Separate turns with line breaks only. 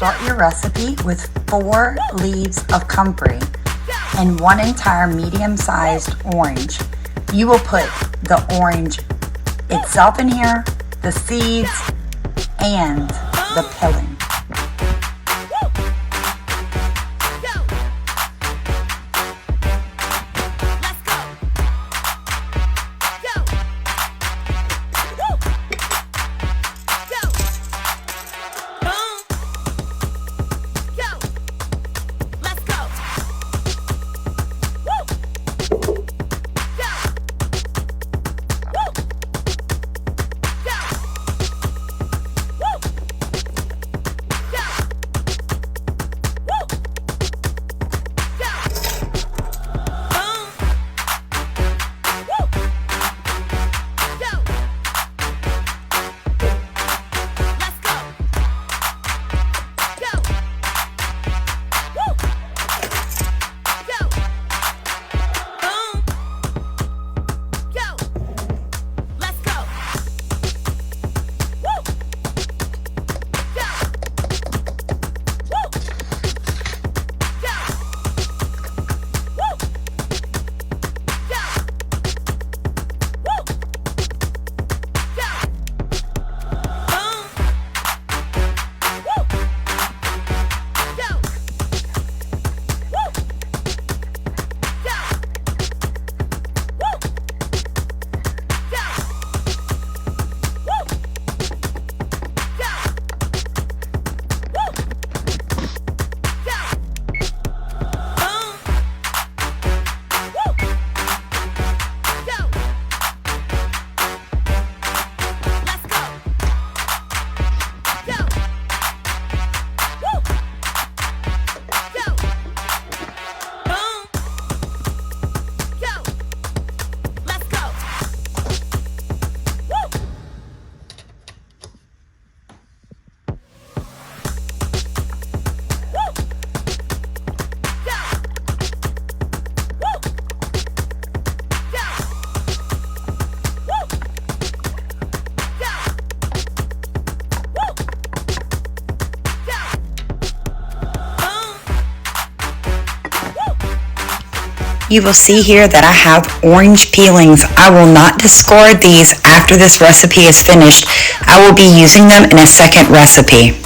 Start your recipe with 4 leaves of comfrey and 1 entire medium-sized orange. You will put the orange itself in here, the seeds, and the peeling. You will see here that I have orange peelings. I will not discard these after this recipe is finished. I will be using them in a second recipe.